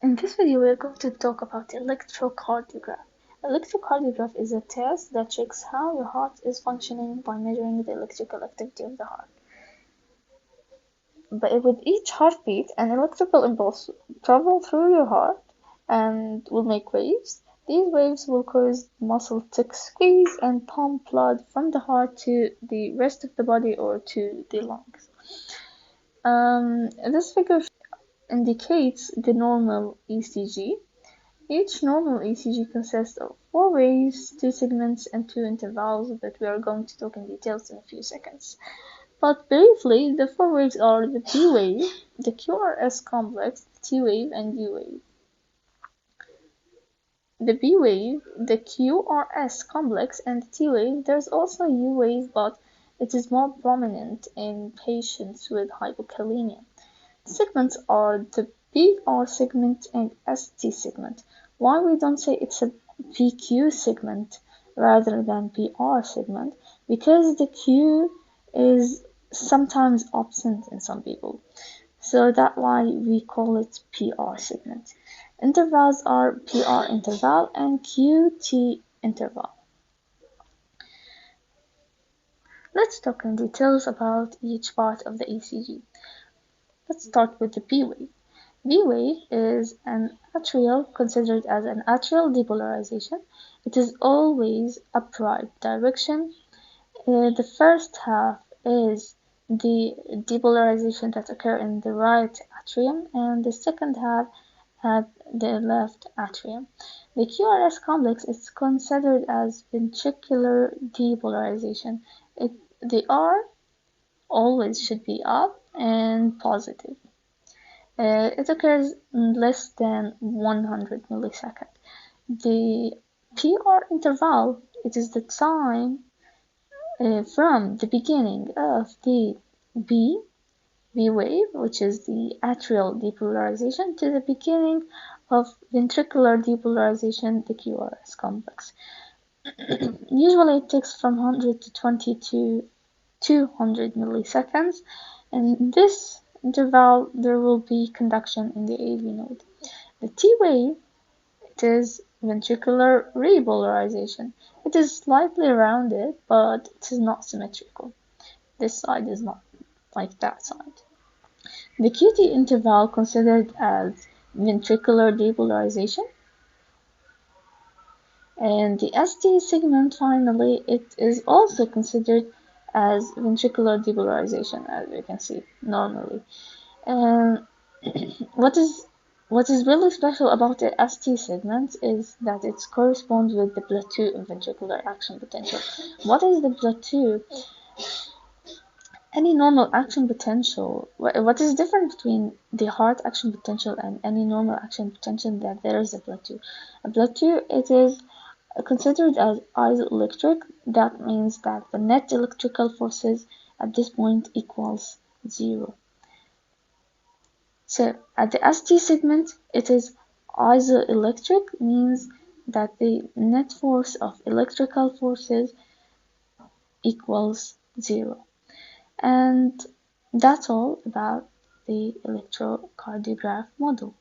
In this video, we're going to talk about electrocardiograph. Electrocardiograph is a test that checks how your heart is functioning by measuring the electrical activity of the heart. But with each heartbeat, an electrical impulse travels through your heart and will make waves. These waves will cause muscle to squeeze and pump blood from the heart to the rest of the body or to the lungs. This figure indicates the normal ECG. Each normal ECG consists of 4 waves, 2 segments, and 2 intervals, but we are going to talk in details in a few seconds. But briefly, the 4 waves are the P wave, the Qrs complex, the T wave, and U wave. The B wave, the Qrs complex, and the T wave. There's also a U wave, but it is more prominent in patients with hypokalemia. The segments are the PR segment and ST segment. Why we don't say it's a PQ segment rather than PR segment? Because the Q is sometimes absent in some people. So that's why we call it PR segment. Intervals are PR interval and QT interval. Let's talk in details about each part of the ECG. Let's start with the P wave. B wave is an atrial, considered as an atrial depolarization. It is always upright direction. The first half is the depolarization that occurs in the right atrium, and the second half at the left atrium. The Qrs complex is considered as ventricular depolarization. The R always should be up and positive. It occurs in less than 100 milliseconds. The PR interval, it is the time from the beginning of the B wave, which is the atrial depolarization, to the beginning of ventricular depolarization, the Qrs complex. Usually it takes from 120 to 200 milliseconds, and in this interval there will be conduction in the AV node. The T wave, it is ventricular repolarization. It is slightly rounded, but it is not symmetrical. This side is not like that side. The QT interval considered as ventricular depolarization. And the ST segment, finally, it is also considered as ventricular depolarization, as you can see normally. And what is really special about the ST segment is that it corresponds with the plateau of ventricular action potential. What is the plateau? Any normal action potential. What is different between the heart action potential and any normal action potential? That there is a plateau. A plateau, it is considered as isoelectric. That means that the net electrical forces at this point equals 0. So at the ST segment, it is isoelectric, means that the net force of electrical forces equals 0. And that's all about the electrocardiograph model.